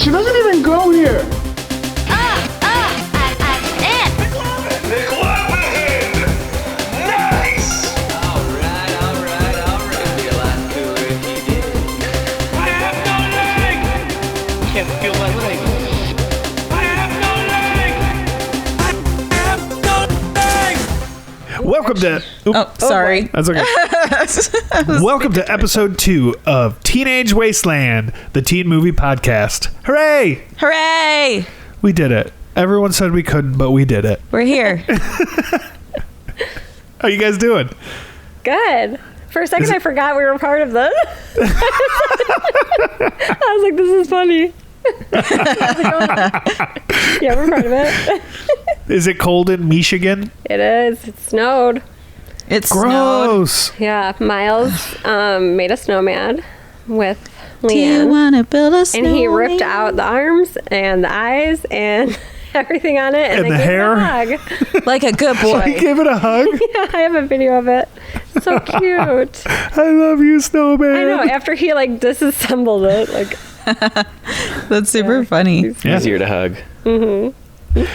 She doesn't even go here. Nice! All right. Be a lot cooler if you did. I have no leg! Can't feel my leg. I have no leg! Welcome to... Oh, sorry. That's okay. Welcome to episode 2 of Teenage Wasteland, the teen movie podcast. Hooray! Hooray! We did it. Everyone said we couldn't, but we did it. We're here. How you guys doing? Good. For a second, I forgot we were part of this. I was like, this is funny. Yeah, we're part of it. Is it cold in Michigan? It is. It snowed. It's Gross. Yeah, Miles made a snowman with snowed. Do you Leanne. want to build a snowman? And he ripped out the arms and the eyes and everything on it. And they the gave hair? it a hug. Like a good boy. He gave it a hug? Yeah, I have a video of it. So cute. I love you, Snowman. I know. After he like disassembled it, like That's super funny. Yeah. Easier to hug.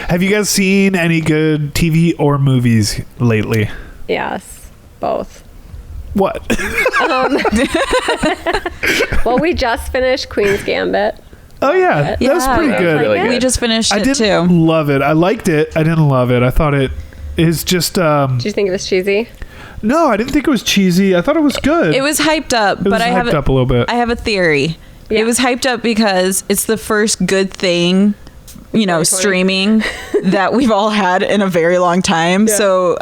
Have you guys seen any good TV or movies lately? yes, both. What? Well, we just finished Queen's Gambit. Oh, yeah. That was pretty Yeah, good. Really good. We just finished I it didn't too. love it. I liked it. I didn't love it. I thought it is just... Did you think it was cheesy? No, I didn't think it was cheesy. I thought it was good. It was hyped up, It was but I have hyped up a little bit. I have a theory. Yeah. It was hyped up because it's the first good thing, 2020. streaming that we've all had in a very long time. Yeah. So,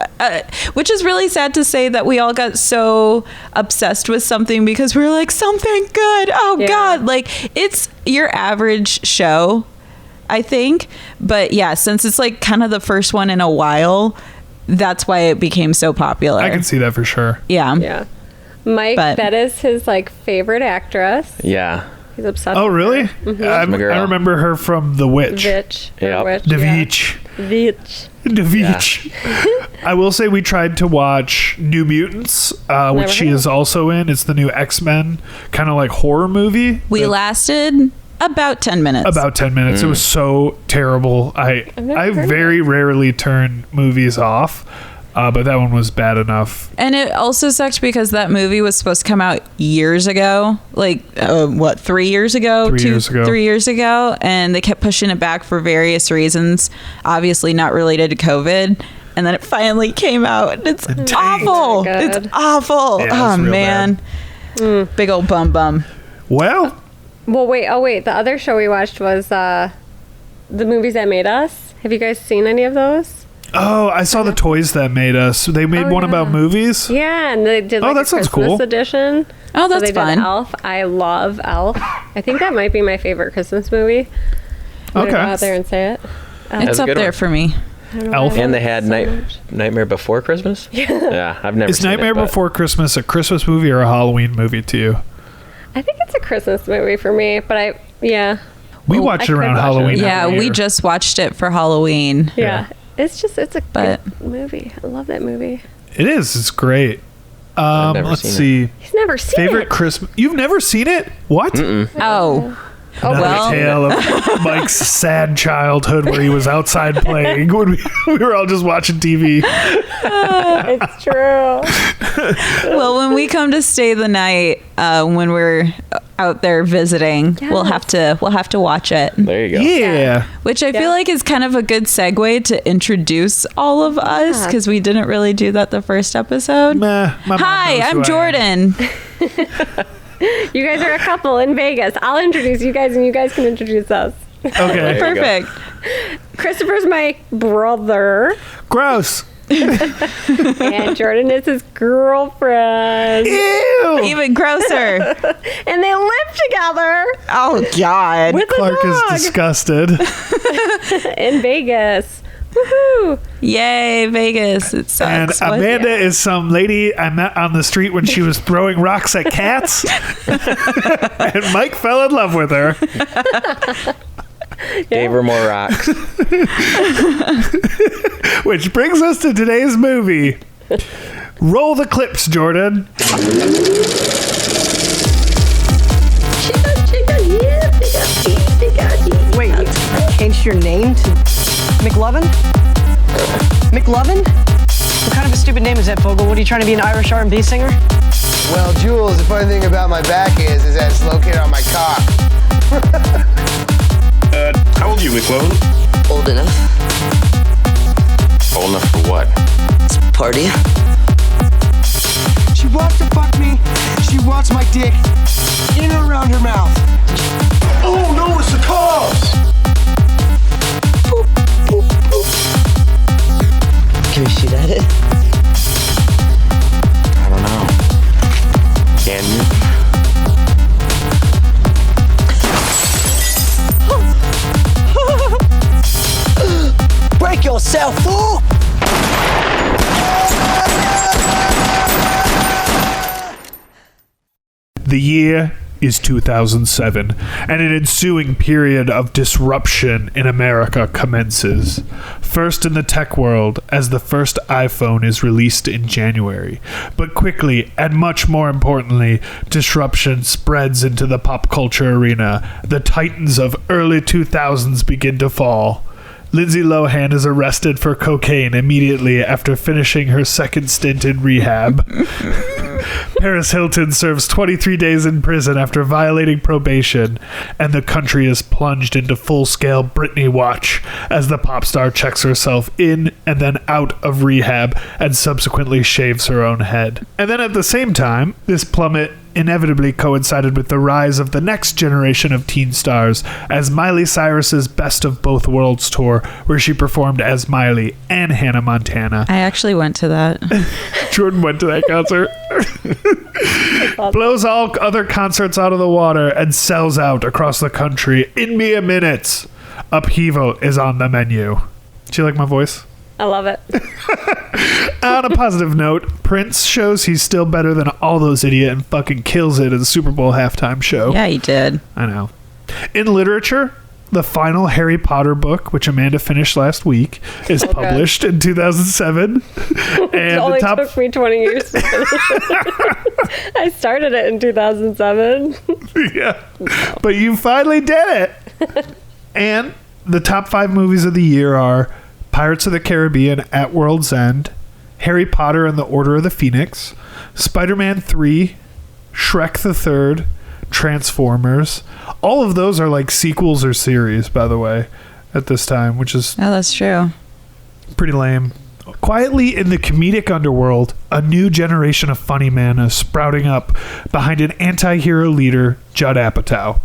which is really sad to say that we all got so obsessed with something because we were like, something good. Oh, Yeah. God. Like, it's your average show, I think. But yeah, since it's like kind of the first one in a while, that's why it became so popular. I can see that for sure. Yeah. Yeah. Mike, But- that is his like favorite actress. Yeah. He's obsessed. Oh, with really? her. My girl. I remember her from The Witch. Vitch. or Yep. Witch, The yeah. Witch. Vitch. The Witch. I will say we tried to watch New Mutants, which she heard is also in. It's the new X-Men kind of like horror movie. We lasted about 10 minutes. About 10 minutes. It was so terrible. I never heard of very rarely turn movies off, but that one was bad enough. And it also sucked because that movie was supposed to come out years ago. Like, 3 years ago? 3 years ago. 3 years ago. And they kept pushing it back for various reasons, obviously not related to COVID. And then it finally came out. And it's awful. Good. It's awful. Yeah, oh, it's real man. Big old bum. Well, Well, wait. Oh, wait. The other show we watched was the movies that made us. Have you guys seen any of those? I saw the Toys That Made Us. They made one yeah. about movies. Yeah, and they did like that a sounds Christmas cool. edition. Oh, that's so they fun. Did Elf. I love Elf. I think that might be my favorite Christmas movie. I'm gonna go Okay. out there and say it. It's a up good there one. for me. I don't know Elf. why I And they love it had so much. Nightmare Before Christmas? Yeah. I've never Is seen Nightmare it, but- Before Christmas a Christmas movie or a Halloween movie to you? I think it's a Christmas movie for me, but We Oh, watch I it around could watch Halloween. it. Yeah, every we year. just watched it for Halloween. yeah. It's a But- good movie. I love that movie. It is. It's great. never Let's seen see. He's never seen Favorite it. Christmas. You've never seen it? What? Oh. Another well. tale of Mike's sad childhood where he was outside playing when we were all just watching TV. It's true. Well, when we come to stay the night, when we're out there visiting, we'll have to watch it. There you go. Yeah. Which I Yeah. feel like is kind of a good segue to introduce all of us Yeah. because we didn't really do that the first episode. Meh, my mom Hi, knows who I'm I am. Jordan. You guys are a couple in Vegas. I'll introduce you guys, and you guys can introduce us. Okay. There you go. Perfect. Christopher's my brother, Gross. and Jordan is his girlfriend, Ew. Even grosser. and they live together Oh God. with Clark a is dog disgusted. in Vegas. Woohoo! Yay, Vegas. It And sucks. What? Amanda is some lady I met on the street when she was throwing rocks at cats. And Mike fell in love with her. Gave her more rocks. Which brings us to today's movie. Roll the clips, Jordan. Chica, yeah, chica, Wait, you changed your name to McLovin? McLovin? What kind of a stupid name is that, Fogel? What are you trying to be, an Irish R&B singer? Well, Jules, the funny thing about my back is that it's located on my cock. How old are you, McLovin? Old enough. Old enough for what? Party. She wants to fuck me. She wants my dick in and around her mouth. Oh, no, it's the cops! Can we shoot at it? I don't know. Can you? Break yourself, fool! The year is 2007, and an ensuing period of disruption in America commences. First in the tech world, as the first iPhone is released in January. But quickly, and much more importantly, disruption spreads into the pop culture arena. The titans of early 2000s begin to fall. Lindsay Lohan is arrested for cocaine immediately after finishing her second stint in rehab. Paris Hilton serves 23 days in prison after violating probation, and the country is plunged into full-scale Britney watch as the pop star checks herself in and then out of rehab and subsequently shaves her own head. And then at the same time, this plummet inevitably coincided with the rise of the next generation of teen stars as Miley Cyrus's Best of Both Worlds tour, where she performed as Miley and Hannah Montana. I actually went to that. Jordan went to that concert. Blows all other concerts out of the water and sells out across the country in mere minutes. Upheaval is on the menu. Do you like my voice? I love it. On a positive note, Prince shows he's still better than all those idiots and fucking kills it at the Super Bowl halftime show. Yeah, he did. I know. In literature, the final Harry Potter book, which Amanda finished last week, is published in 2007. And It only took me 20 years to finish it. I started it in 2007. Yeah. But you finally did it. And the top 5 movies of the year are Pirates of the Caribbean at World's End, Harry Potter and the Order of the Phoenix, Spider-Man 3, Shrek the Third, Transformers. All of those are like sequels or series, by the way, at this time, which is Oh, that's true. pretty lame. Quietly in the comedic underworld, a new generation of funny men is sprouting up behind an anti-hero leader, Judd Apatow.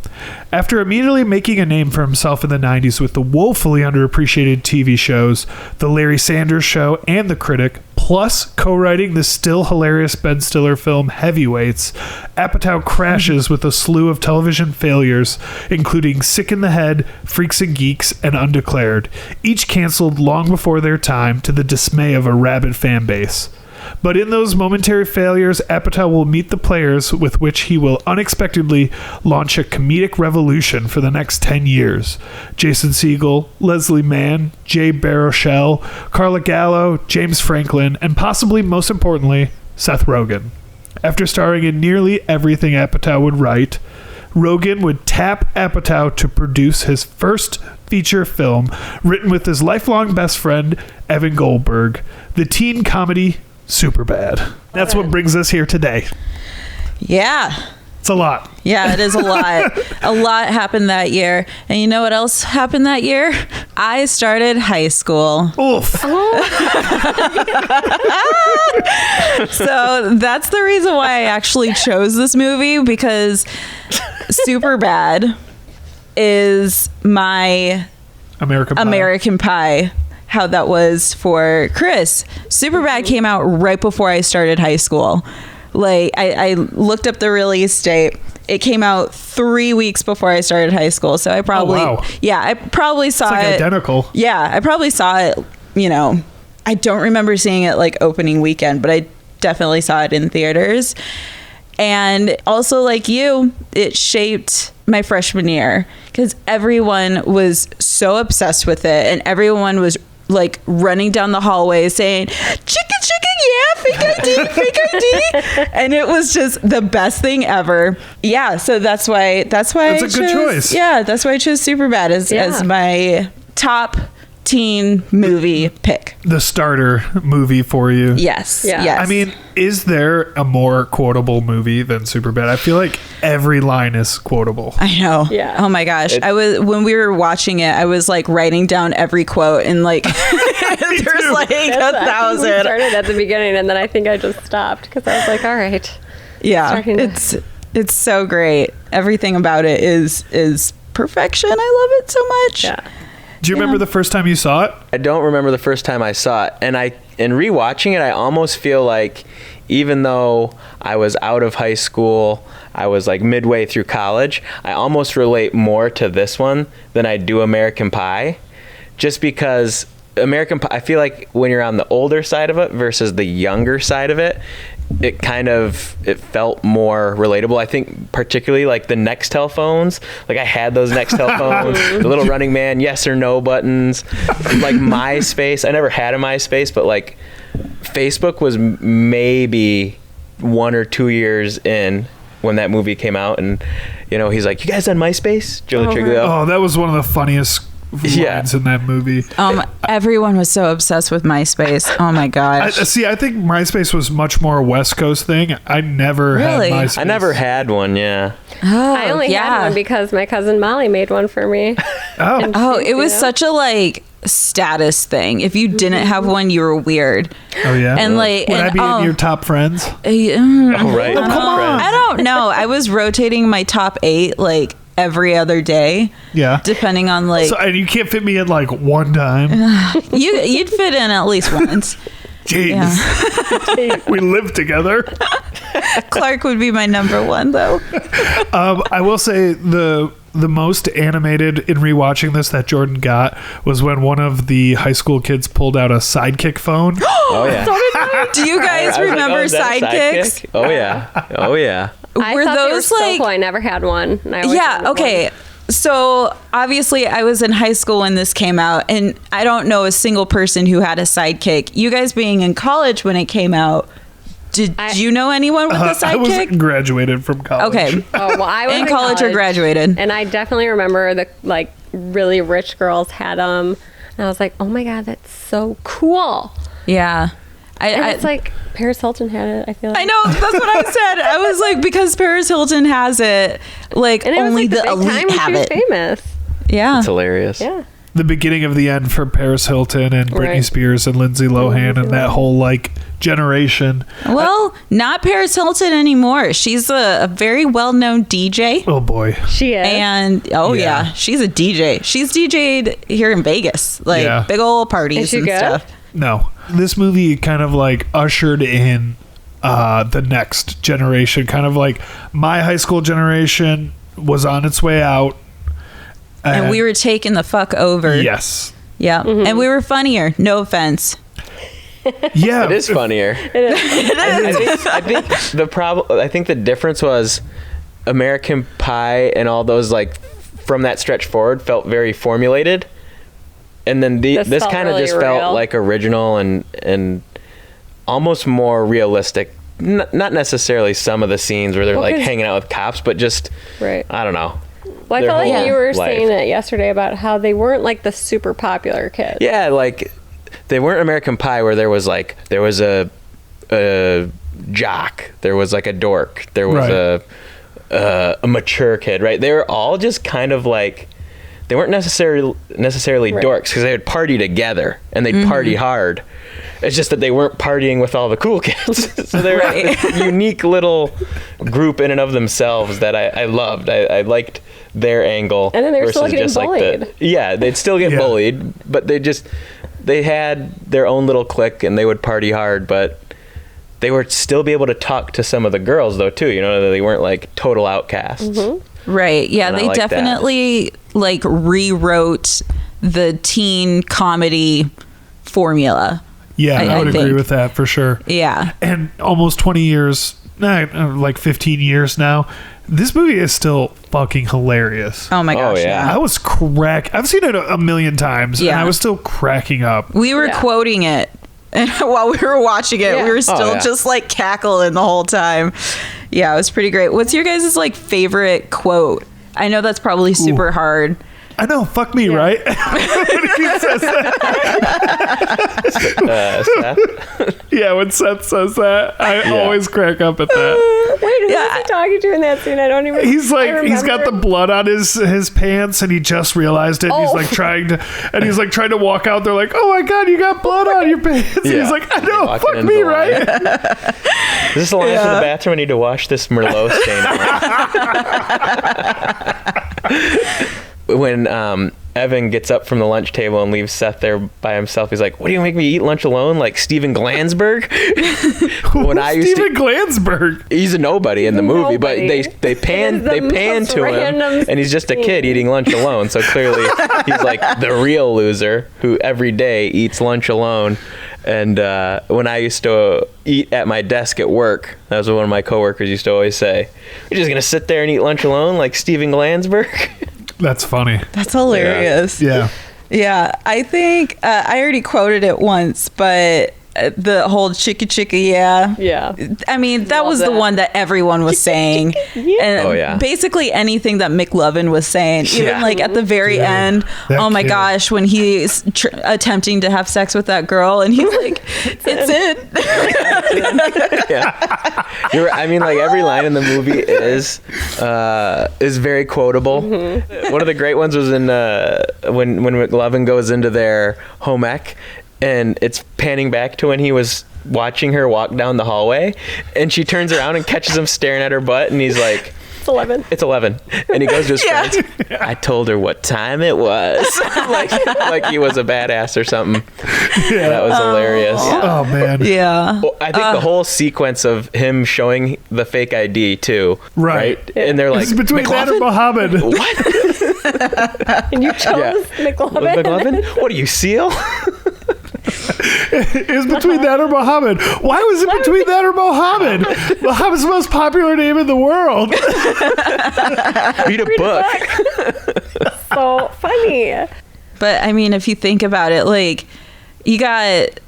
After immediately making a name for himself in the 90s with the woefully underappreciated TV shows The Larry Sanders Show and The Critic, plus co-writing the still hilarious Ben Stiller film Heavyweights, Apatow crashes with a slew of television failures, including Sick in the Head, Freaks and Geeks, and Undeclared, each canceled long before their time to the dismay of a rabid fan base. But in those momentary failures, Apatow will meet the players with which he will unexpectedly launch a comedic revolution for the next 10 years. Jason Segel, Leslie Mann, Jay Baruchel, Carla Gallo, James Franklin, and possibly most importantly, Seth Rogen. After starring in nearly everything Apatow would write, Rogen would tap Apatow to produce his first feature film written with his lifelong best friend, Evan Goldberg, the teen comedy Superbad. That's what brings us here today. Yeah. It's a lot. Yeah, it is a lot. A lot happened that year. And you know what else happened that year? I started high school. Oof. So that's the reason why I actually chose this movie, because Superbad is my American Pie. How that was for Chris. Superbad came out right before I started high school. Like, I looked up the release date. It came out 3 weeks before I started high school. So I probably, I probably saw it. Identical. Yeah, I probably saw it, I don't remember seeing it like opening weekend, but I definitely saw it in theaters. And also, like you, it shaped my freshman year because everyone was so obsessed with it and everyone was like running down the hallway saying chicken, yeah, fake ID. And it was just the best thing ever. Yeah, so that's why That's I a good choice. Yeah, that's why I chose Superbad as my top teen movie pick. The starter movie for you. Yes. Yeah. Yes. I mean, is there a more quotable movie than Superbad? I feel like every line is quotable. I know. Yeah. Oh my gosh. When we were watching it, I was like writing down every quote and like there's like We 1,000. started at the beginning, and then I think I just stopped because I was like, all right. Yeah. Starting to- It's so great. Everything about it is perfection. I love it so much. Yeah. Do you remember the first time you saw it? I don't remember the first time I saw it, and in rewatching it, I almost feel like even though I was out of high school, I was like midway through college, I almost relate more to this one than I do American Pie, just because American Pie, I feel like when you're on the older side of it versus the younger side of it, it felt more relatable. I think particularly like the Nextel phones. Like I had those Nextel phones, the little Running Man yes or no buttons, like MySpace. I never had a MySpace, but like Facebook was maybe 1 or 2 years in when that movie came out, and you know, he's like, "You guys on MySpace?" Joe Triglio. Oh, that was one of the funniest lines in that movie. Everyone was so obsessed with MySpace. Oh my gosh. I think MySpace was much more a West Coast thing. I never Really? had MySpace. I never had one. Yeah. I only had one because my cousin Molly made one for me. Oh, Oh, it was Yeah. such a like status thing. If you didn't have one, you were weird. oh yeah. And like, Would I and, be oh, in your top friends? Oh right. come on. I don't know. I was rotating my top 8 like every other day, Yeah. depending on like So, and you can't fit me in like one time. you'd fit in at least once. Jeez. We live together. Clark would be my number 1 though. I will say the most animated in rewatching this that Jordan got was when one of the high school kids pulled out a Sidekick phone. Oh yeah. Do you guys I was like, remember oh, is that a sidekicks? sidekick? Oh yeah. Oh yeah. I Were thought they were those so like cool. I never had one. And I always yeah, wanted okay. one. So obviously I was in high school when this came out, and I don't know a single person who had a sidekick. You guys being in college when it came out, did you know anyone with a I was sidekick? graduated from college. Okay. Oh, well, I was In college or graduated. And I definitely remember the like really rich girls had them. And I was like, oh my God, that's so cool. Yeah. And it's like Paris Hilton had it, I feel like. I know, that's what I said. I was like, because Paris Hilton has it, like And it was only like the the big time elite when have she was it. famous. Yeah. It's hilarious. Yeah. The beginning of the end for Paris Hilton and Britney Right. Spears and Lindsay Lohan and that whole like generation. Well, not Paris Hilton anymore. She's a very well-known DJ. Oh boy. She is. And Yeah. yeah, she's a DJ. She's DJ'd here in Vegas, like Yeah. big old parties Is she and good? stuff. No. This movie kind of like ushered in the next generation. Kind of like my high school generation was on its way out. And we were taken the fuck over. Yes. Yeah. And we were funnier. No offense. Yeah. It is funnier. I think the problem. I think the difference was American Pie and all those like from that stretch forward felt very formulated, and then This this felt kind of really just real. felt like original and almost more realistic. Not necessarily some of the scenes where they're Well, like 'cause- hanging out with cops, but just Right. I don't know. Well, I their felt like whole you were life. saying it yesterday about how they weren't like the super popular kids. Yeah, like they weren't American Pie where there was a jock, there was like a dork, there was a mature kid, right? They were all just kind of like they weren't necessarily Right. dorks because they would party together and they'd party hard. It's just that they weren't partying with all the cool kids. So they were a unique little group in and of themselves that I loved. I liked their angle. And then they were still versus getting just like bullied. yeah, they'd still get Yeah. bullied, but they had their own little clique and they would party hard, but they would still be able to talk to some of the girls though too. You know, they weren't like total outcasts. Right. Yeah. And I They like that. definitely like rewrote the teen comedy formula. Yeah, I would agree think. with that for sure. Yeah. And almost 20 years like 15 years now. This movie is still fucking hilarious. Oh my gosh, yeah. I was I've seen it a million times, and Yeah. I was still cracking up. We were quoting it and while we were watching it. Yeah. We were still yeah. just like cackling the whole time. Yeah, it was pretty great. What's your guys' like favorite quote? I know that's probably super hard. I know, fuck me, right? When he says that. Seth? Yeah, when Seth says that, I always crack up at that. Wait, who is he talking to in that scene? I don't even. He's like, I he's got the remember. blood on his pants, and he just realized it. He's Oh. like trying to walk out. They're like, "Oh my god, you got blood on your pants." And Yeah. he's like, "I know, Walking fuck into me, the line. right?" Is this the line from the bathroom? I need to wash this Merlot stain off. When Evan gets up from the lunch table and leaves Seth there by himself, he's like, "What do you make me eat lunch alone? Like Steven Glansberg?" When I used Steven to, Glansberg. he's a nobody in the movie, but Nobody. they pan It is the most to him, random and he's just a kid scene. eating lunch alone. So clearly, he's like the real loser who every day eats lunch alone. And when I used to eat at my desk at work, that was what one of my coworkers used to always say, "You're just gonna sit there and eat lunch alone like Steven Glansberg?" That's funny. That's hilarious. Yeah. Yeah, I think I already quoted it once, but the whole chicka chicka, yeah. Yeah. I mean, that Love was the that. one that everyone was saying. And Oh, yeah. basically anything that McLovin was saying, even Yeah. like at the very Dude, end, that oh my kid. gosh, when he's attempting to have sex with that girl and he's like, it's in. Yeah. I mean, like every line in the movie is very quotable. One of the great ones was in when McLovin goes into their home ec, and it's panning back to when he was watching her walk down the hallway, and she turns around and catches him staring at her butt, and he's like, It's 11. "It's 11," and he goes to his friends. "I told her what time it was," like he was a badass or something. That was hilarious. Oh man. Yeah. Well, I think the whole sequence of him showing the fake ID too, Right. And they're like, It's between that or "McLovin? Muhammad. What? And you chose Yeah. McLovin. McLovin? What are you, SEAL?" It was between that or Muhammad. Why was it between that or Muhammad? Muhammad's the most popular name in the world. Read a book. So funny. But I mean, if you think about it, like you got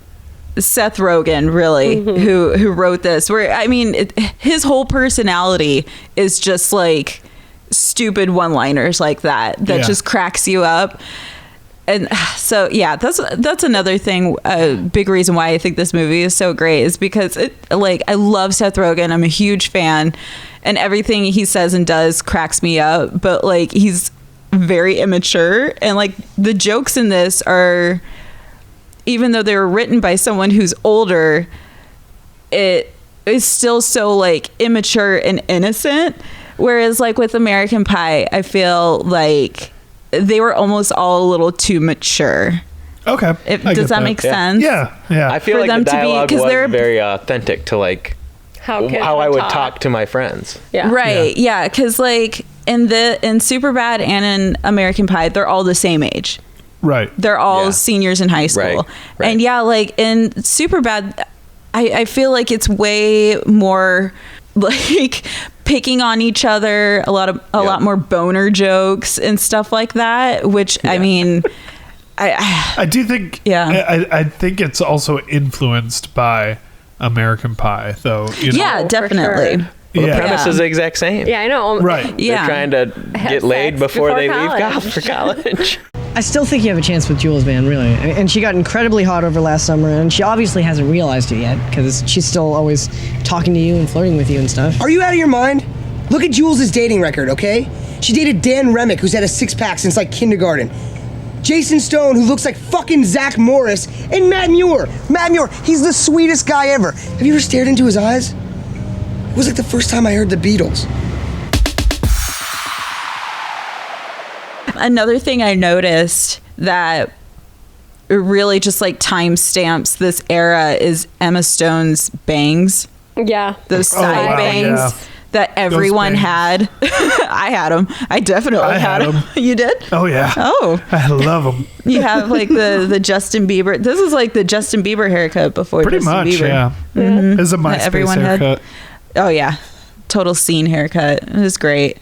Seth Rogen, really, who wrote this. Where I mean, his whole personality is just like stupid one-liners like that Yeah. just cracks you up. And so, yeah, that's another thing. A big reason why I think this movie is so great is because I love Seth Rogen. I'm a huge fan, and everything he says and does cracks me up. But like, he's very immature, and like the jokes in this are, even though they were written by someone who's older, it is still so like immature and innocent. Whereas like with American Pie, I feel like they were almost all a little too mature. Okay. I Does get that make Yeah. sense? Yeah. Yeah. I feel For like them the to be- dialogue 'cause was they're- very authentic to like How kids how I would talk. talk to my friends. Yeah. Right. Yeah. Because like in Superbad and in American Pie, they're all the same age. Right. They're all Yeah. seniors in high school. Right. And yeah, like in Superbad, I feel like it's way more like picking on each other, a lot more boner jokes and stuff like that, which I mean, I do think. Yeah. I think it's also influenced by American Pie, though. You know? yeah, for definitely. sure. Well, Yeah. the premise is the exact same. Yeah, I know. Right. Yeah. They're trying to get laid sex before before they leave college. for college. I still think you have a chance with Jules, man, really. And she got incredibly hot over last summer, and she obviously hasn't realized it yet, because she's still always talking to you and flirting with you and stuff. Are you out of your mind? Look at Jules' dating record, okay? She dated Dan Remick, who's had a six-pack since like kindergarten. Jason Stone, who looks like fucking Zach Morris, and Matt Muir. Matt Muir, he's the sweetest guy ever. Have you ever stared into his eyes? It was like the first time I heard the Beatles. Another thing I noticed that really just like timestamps this era is Emma Stone's bangs, Yeah. those side wow, bangs yeah. that everyone bangs. had. I had them. I definitely I had had them. You did? Oh yeah. Oh, I love them. you have like the Justin Bieber. This is like the Justin Bieber haircut before Pretty Justin much. Bieber. Yeah. It's a MySpace everyone had. haircut. Oh yeah, total scene haircut. It was great.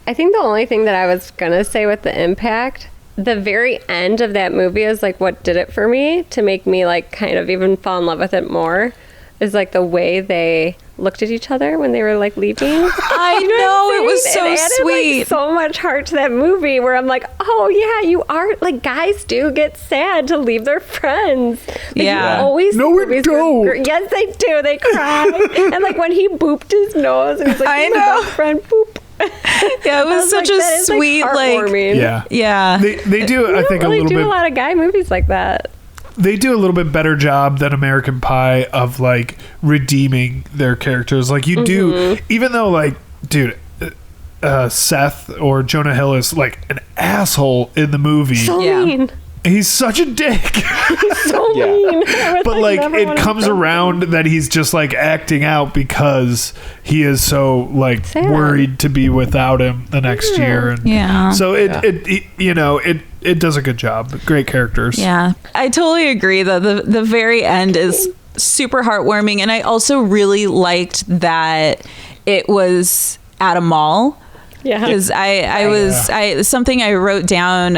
I think the only thing that I was gonna say with the impact, the very end of that movie is like what did it for me to make me like kind of even fall in love with it more, is like the way they looked at each other when they were like leaving. I You know know, what I'm it was saying? so It added, sweet. like, so much heart to that movie where I'm like, oh yeah, you are like, guys do get sad to leave their friends. Like, Yeah. you always No, see we movies where don't. yes, they do. They cry. And like when he booped his nose and he's like, I "Hey, know. best friend, boop." Yeah, it I was such like, a that is, sweet like. heartwarming. Yeah. Yeah. They do, We I don't think, really a little do bit. a lot of guy movies like that. They do a little bit better job than American Pie of like redeeming their characters. Like you do, even though like, dude, Seth or Jonah Hill is like an asshole in the movie. So Yeah. mean. He's such a dick. So Yeah. mean. I would, But like never it wanna comes be- around that he's just like acting out because he is so like Sad. worried to be without him the next year. And Yeah. so it you know it does a good job. Great characters. Yeah, I totally agree though. The very end is super heartwarming, and I also really liked that it was at a mall. Yeah. Because I something I wrote down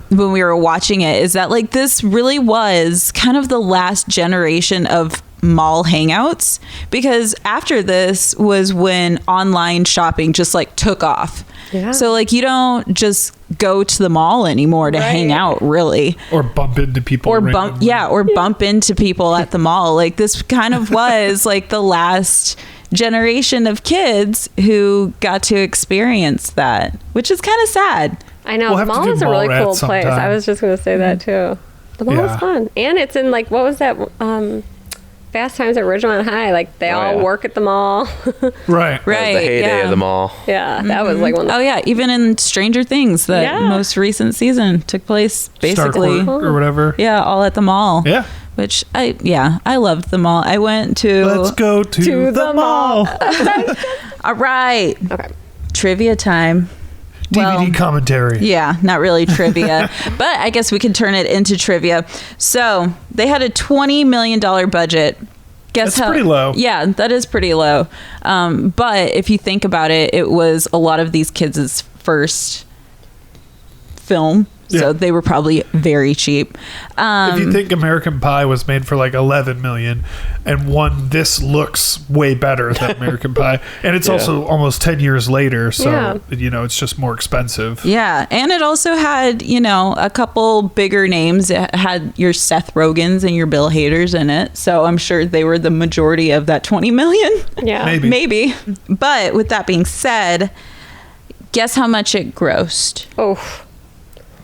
when we were watching it is that like this really was kind of the last generation of mall hangouts, because after this was when online shopping just like took off. Yeah. So like you don't just go to the mall anymore to hang Right. out really. Or bump into people. Or randomly. bump into people at the mall. Like this kind of was like the last generation of kids who got to experience that, which is kind of sad. I know. We'll The have to mall do is a really Mallrats cool place. sometime. I was just going to say that too. The mall Yeah. is fun. And it's in like, what was that? Fast Times at Ridgemont High. Like they all yeah. work at the mall. Right. That was Right. the heyday yeah. of the mall. Yeah. That was like one of Oh yeah, even in Stranger Things, the Yeah. most recent season took place basically. Starcourt or whatever. Yeah, all at the mall. Yeah. Which I loved the mall. I went to Let's go to the mall. All right. Okay. Trivia time. DVD Well, commentary. Yeah, not really trivia, but I guess we could turn it into trivia. So they had a $20 million budget. Guess That's pretty low. Yeah, that is pretty low. But if you think about it, it was a lot of these kids' first film. Yeah. So they were probably very cheap. If you think American Pie was made for like 11 million and this looks way better than American Pie, and it's Yeah. also almost 10 years later, so Yeah. you know it's just more expensive. Yeah, and it also had, a couple bigger names. It had your Seth Rogans and your Bill Haders in it. So I'm sure they were the majority of that 20 million. Yeah. Maybe. Maybe. But with that being said, guess how much it grossed? Oh.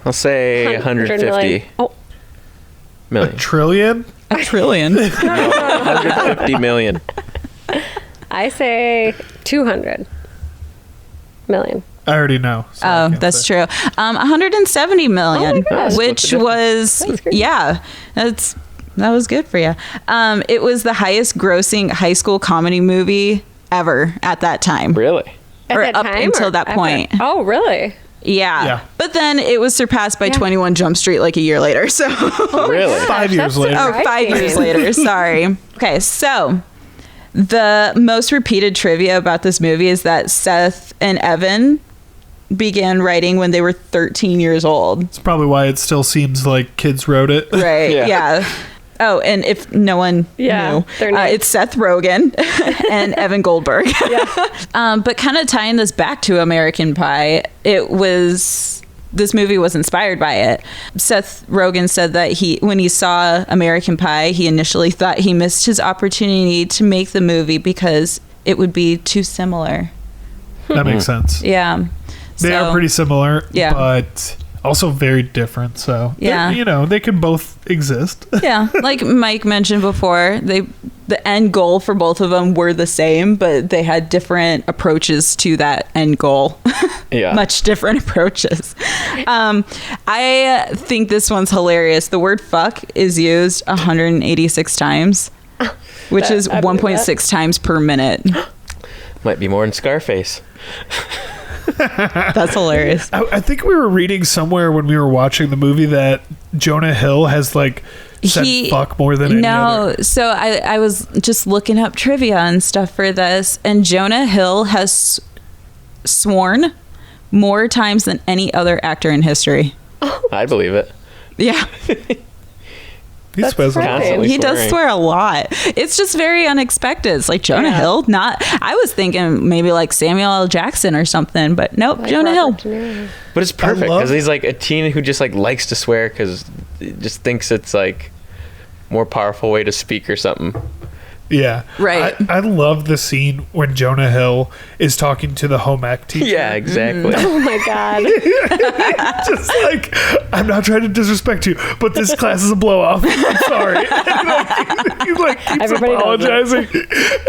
I'll say 150 Oh. A million. trillion? A trillion. 150 million. I say 200 million. I already know. so I Oh, can't that's say. true. 170 million, Oh my gosh. which Split the was, That's great. yeah, that was good for you. It was the highest grossing high school comedy movie ever at that time. Really? At Or that up time, until or that after? point. Oh, really? Yeah. Yeah. But then it was surpassed by Yeah. 21 Jump Street like a year later. So, Really? 5 years That's later. oh, 5 years surprising. later. Sorry. Okay. So, the most repeated trivia about this movie is that Seth and Evan began writing when they were 13 years old. It's probably why it still seems like kids wrote it. Right. Yeah. Yeah. Oh, and if no one Yeah, knew, their names. it's Seth Rogen and Evan Goldberg. But kind of tying this back to American Pie, this movie was inspired by it. Seth Rogen said that when he saw American Pie, he initially thought he missed his opportunity to make the movie because it would be too similar. That makes sense. Yeah. They are pretty similar, Yeah. but also very different. So, Yeah. they can both exist. Yeah, like Mike mentioned before, the end goal for both of them were the same, but they had different approaches to that end goal. Yeah. Much different approaches. I think this one's hilarious. The word fuck is used 186 times, which is I believe 1.6 times per minute. Might be more in Scarface. That's hilarious. I think we were reading somewhere when we were watching the movie that Jonah Hill has like said fuck more than any other. So I was just looking up trivia and stuff for this, and Jonah Hill has sworn more times than any other actor in history. I believe it. Yeah. He swears a lot. Constantly He does swearing. swear a lot. It's just very unexpected. It's like Jonah Hill, not. I was thinking maybe like Samuel L. Jackson or something, but nope, Like Jonah Hill. Robert De Niro. But it's perfect love- because he's like a teen who just like likes to swear because he just thinks it's like more powerful way to speak or something. Yeah. Right. I love the scene when Jonah Hill is talking to the home ec teacher. Yeah, exactly. Oh my god. Just like, I'm not trying to disrespect you, but this class is a blow off. I'm sorry. He keeps Everybody knows apologizing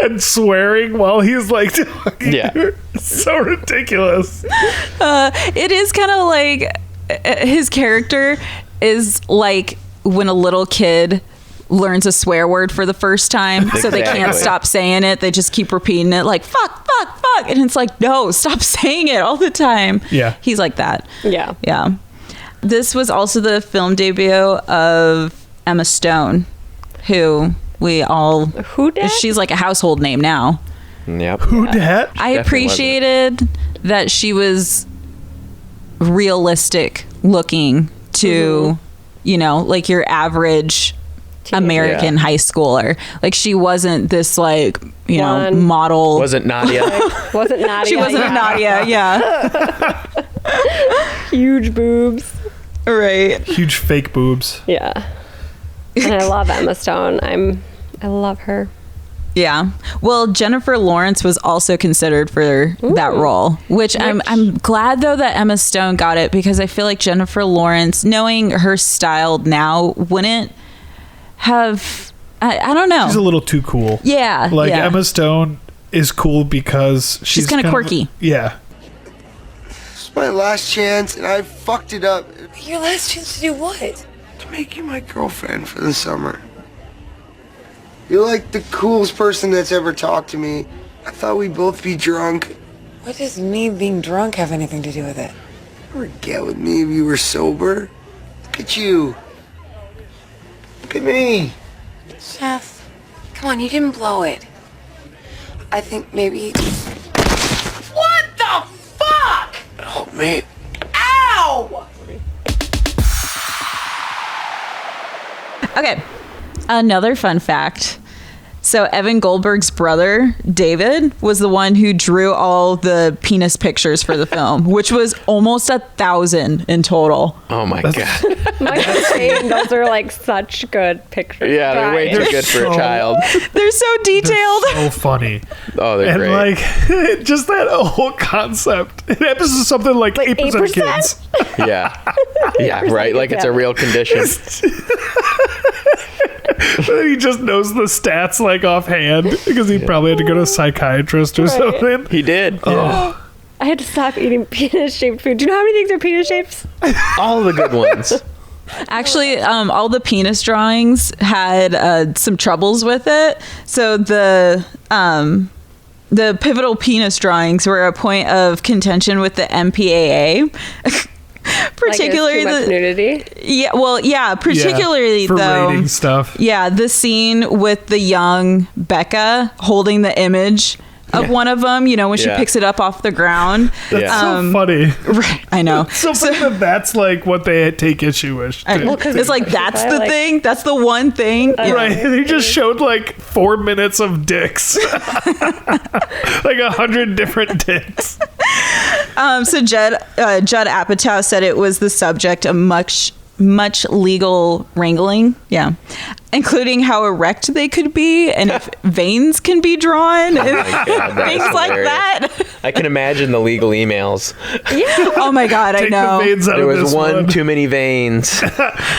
and swearing while he's like talking. Yeah. It's so ridiculous. It is kind of like his character is like when a little kid learns a swear word for the first time, so they can't Exactly. stop saying it. They just keep repeating it like fuck, and it's like, no, stop saying it all the time. Yeah. He's like that. Yeah. Yeah. This was also the film debut of Emma Stone, who we all Who did? she's like a household name now. Yep. Who dat? I Definitely appreciated that she was realistic looking to, you know, like your average American Yeah. high schooler. Like she wasn't this like, you know, Blonde. model. Wasn't Nadia? Wasn't Nadia? She wasn't a Nadia, yeah. Huge boobs. Right. Huge fake boobs. Yeah. And I love Emma Stone. I love her. Yeah. Well, Jennifer Lawrence was also considered for that role, which I'm glad though that Emma Stone got it, because I feel like Jennifer Lawrence, knowing her style now, wouldn't have I don't know. She's a little too cool. Yeah. Like yeah. Emma Stone is cool because she's kinda quirky. Yeah. It's my last chance, and I fucked it up. Your last chance to do what? To make you my girlfriend for the summer. You're like the coolest person that's ever talked to me. I thought we'd both be drunk. What does me being drunk have anything to do with it? Ever get with me if you were sober? Look at you. Look at me. Chef, come on, you didn't blow it. I think maybe... What the fuck? Help me. Ow! Okay. Another fun fact. So Evan Goldberg's brother, David, was the one who drew all the penis pictures for the film, which was almost 1,000 in total. Oh my god. Michael Caine, those are like such good pictures. Yeah, they're way too good for a so- child. They're so detailed. So funny. Oh, they're And great. like just that whole concept. It happens to something like 8% of 8%? kids. Yeah. Yeah, right. Like it's a real condition. He just knows the stats like offhand because he probably had to go to a psychiatrist or something. He did. I had to stop eating penis-shaped food. Do you know how many things are penis shapes? All the good ones. Actually, all the penis drawings had some troubles with it. So the pivotal penis drawings were a point of contention with the MPAA. Particularly like, the nudity. particularly for though rating stuff. Yeah, the scene with the young Becca holding the image of one of them, you know, when she Yeah. picks it up off the ground. That's Yeah. so funny. Right, I know. So funny that that's like what they take issue with. Well, too. it's like that's the like- thing. That's the one thing. Right, they just showed like 4 minutes of dicks, like 100 different dicks. So Judd Apatow said it was the subject of much legal wrangling. Yeah, including how erect they could be and if veins can be drawn, and God, that things is like hilarious. that. I can imagine the legal emails. Oh my god, I Take know. the veins out There of was this one. too many veins.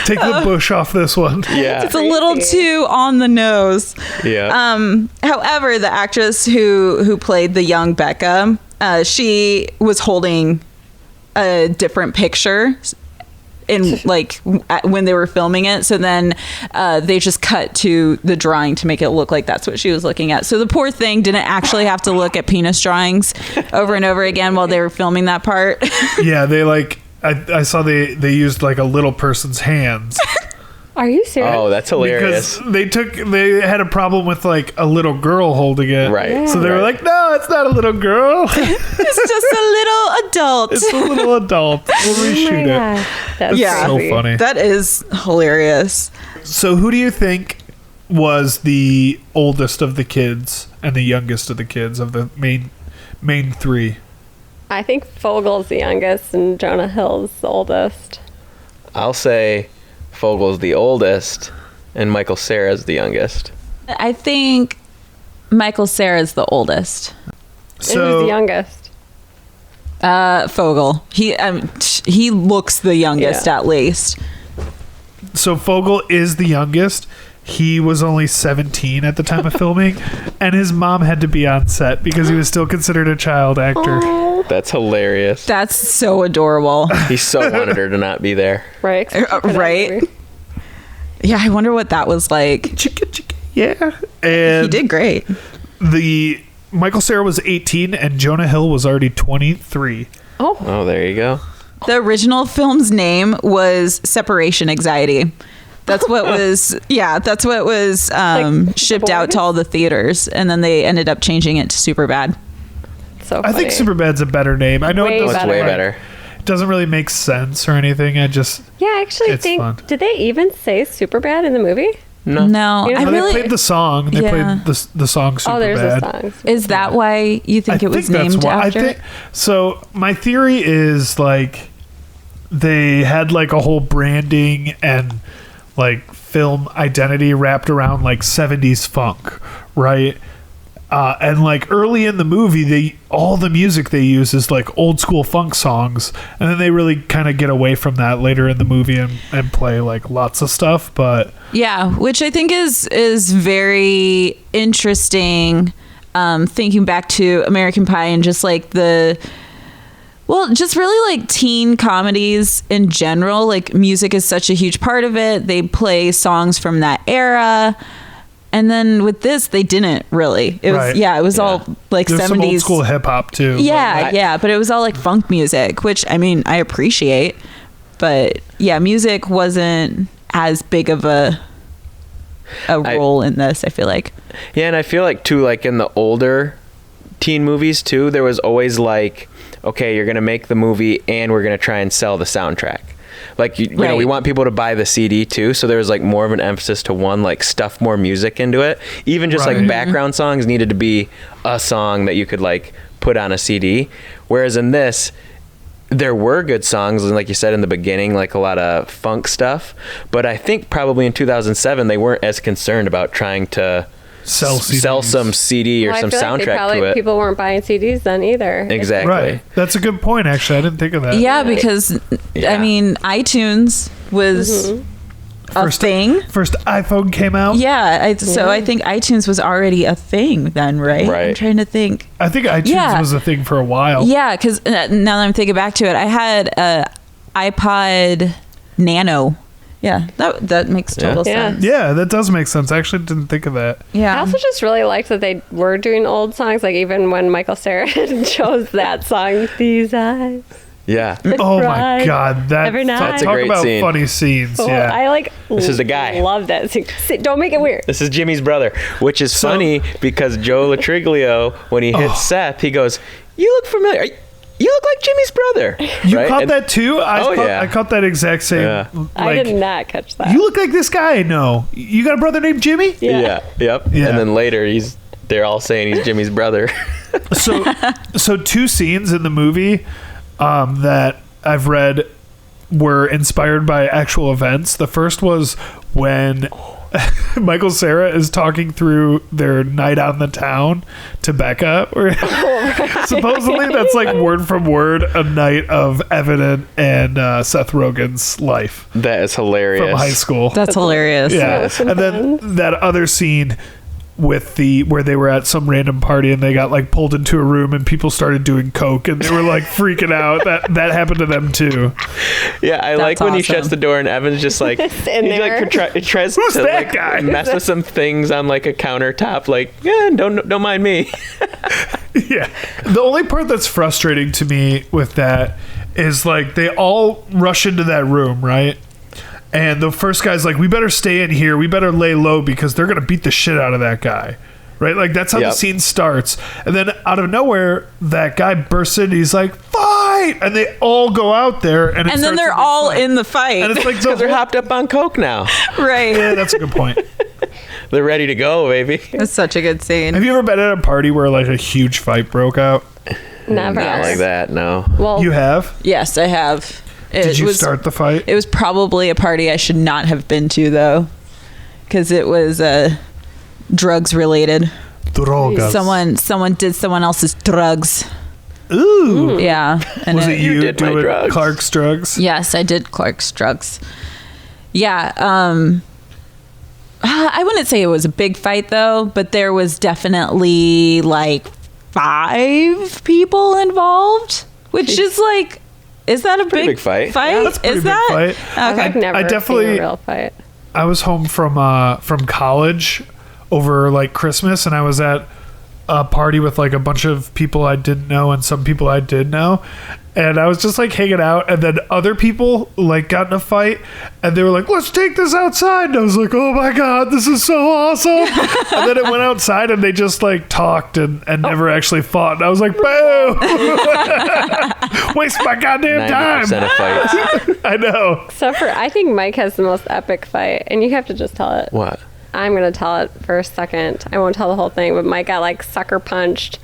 Take the bush off this one. Yeah. It's a little too on the nose. Yeah. However, the actress who played the young Becca, she was holding a different picture in like when they were filming it. So then they just cut to the drawing to make it look like that's what she was looking at. So the poor thing didn't actually have to look at penis drawings over and over again while they were filming that part. Yeah, they like I saw they used like a little person's hands Are you serious? Oh, that's hilarious. Because they had a problem with like a little girl holding it. Right. So they were like, no, it's not a little girl. It's just a little adult. It's a little adult. We'll reshoot it. That's Yeah. So crazy. funny. That is hilarious. So who do you think was the oldest of the kids and the youngest of the kids of the main three? I think Fogel's the youngest and Jonah Hill's the oldest. I'll say Fogel's the oldest and Michael Cera's the youngest. I think Michael Cera's the oldest. And who's the youngest? Fogel. He looks the youngest at least. So Fogel is the youngest. He was only 17 at the time of filming, and his mom had to be on set because he was still considered a child actor. That's hilarious. That's so adorable. He so wanted her to not be there. Right. Right? Yeah, I wonder what that was like. Yeah. And He did great. the Michael Cera was 18 and Jonah Hill was already 23. Oh, there you go. The original film's name was Separation Anxiety. That's what was shipped out to all the theaters, and then they ended up changing it to Superbad. So I think Superbad's a better name. I know Way it doesn't, It's way better. it doesn't really make sense or anything. I just Yeah, I actually It's think. fun. Did they even say Superbad in the movie? No. No, You know, I they really played the song. They Yeah. played the song Superbad. Oh, there's a song. is that why you think it was named why. after? I think so. My theory is like they had like a whole branding and like film identity wrapped around like 70s funk, right? And like early in the movie, all the music they use is like old school funk songs, and then they really kind of get away from that later in the movie and play like lots of stuff. But Yeah, which I think is very interesting. Thinking back to American Pie and just like just really like teen comedies in general. Like music is such a huge part of it. They play songs from that era. And then with this, they didn't really. It was Right. it was all like there's 70s. some old school hip hop too. Yeah, but it was all like funk music, which I mean I appreciate. But yeah, music wasn't as big of a role in this, I feel like. Yeah, and I feel like too, like in the older teen movies too, there was always like, okay, you're gonna make the movie and we're gonna try and sell the soundtrack. Like you know, we want people to buy the CD too, so there was like more of an emphasis to one, like stuff more music into it. Even just Right. like background songs needed to be a song that you could like put on a CD. Whereas in this, there were good songs, and like you said in the beginning, like a lot of funk stuff. But I think probably in 2007 they weren't as concerned about trying to Sell sell CDs. some CD or Well, I some feel like soundtrack to it. people weren't buying CDs then either. Exactly. Right. That's a good point. Actually, I didn't think of that. Yeah, because Yeah. I mean iTunes was a thing. First iPhone came out. Yeah, so I think iTunes was already a thing then, right? I'm Right. trying to think. I think iTunes Yeah. was a thing for a while. Yeah, because now that I'm thinking back to it, I had a iPod Nano. Yeah, that makes total Yeah. sense. Yeah, that does make sense. I actually didn't think of that. I Yeah. also just really liked that they were doing old songs, like even when Michael Cera chose that song, "These Eyes." Yeah. Oh my Right. God, that Every night. That's a talk great about scene. funny scenes. Oh, Yeah, I like. This is the guy. Love that. Don't make it weird. This is Jimmy's brother, which is So- funny because Joe Latriglio, when he hits Seth, he goes, "You look familiar. You look like Jimmy's brother." you Right? caught And- that too. I caught that exact same. Yeah. I Like, did not catch that. you look like this guy I know. You got a brother named Jimmy? Yeah. Yep. Yeah. And then later, they're all saying he's Jimmy's brother. So two scenes in the movie that I've read were inspired by actual events. The first was when Michael Cera is talking through their night out in the town to Becca. Supposedly that's like word from word a night of Evan and Seth Rogen's life That is hilarious. from high school. That's hilarious. Yeah, and then that other scene with where they were at some random party and they got like pulled into a room and people started doing coke and they were like freaking out. That happened to them too. Yeah, I like when he awesome. shuts the door and Evan's just like, in he there. like tries Who's to that like guy? mess with some things on like a countertop. Like, yeah, don't mind me. Yeah. The only part that's frustrating to me with that is like they all rush into that room, right? And the first guy's like, we better stay in here. We better lay low because they're going to beat the shit out of that guy. Right? Like, that's how the scene starts. And then out of nowhere, that guy bursts in. He's like, fight! And they all go out there. And then they're all in the fight. And it's like, Because they're hopped up on coke now. Right. Yeah, that's a good point. They're ready to go, baby. That's such a good scene. Have you ever been at a party where, like, a huge fight broke out? Never. Not like that, no. Well, You have? Yes, I have. Did you start the fight? It was probably a party I should not have been to, though, because it was drugs related. Drogas. Someone did someone else's drugs. Ooh. Yeah. And Was it you did my doing drugs. Clark's drugs? Yes, I did Clark's drugs. Yeah. I wouldn't say it was a big fight, though, but there was definitely like 5 people involved, which is like, is that a big fight. Yeah, that's a pretty is big that? fight. Okay. I've never I definitely- seen a real fight. I was home from college over like Christmas, and I was at a party with like a bunch of people I didn't know and some people I did know, and I was just like hanging out, and then other people like got in a fight, and they were like, let's take this outside, and I was like, oh my god, this is so awesome. And then it went outside and they just like talked and never actually fought, and I was like, boo. Waste my goddamn 90% time. of fights. I know. Except for, I think Mike has the most epic fight, and you have to just tell it. What? I'm going to tell it for a second. I won't tell the whole thing, but Mike got like sucker punched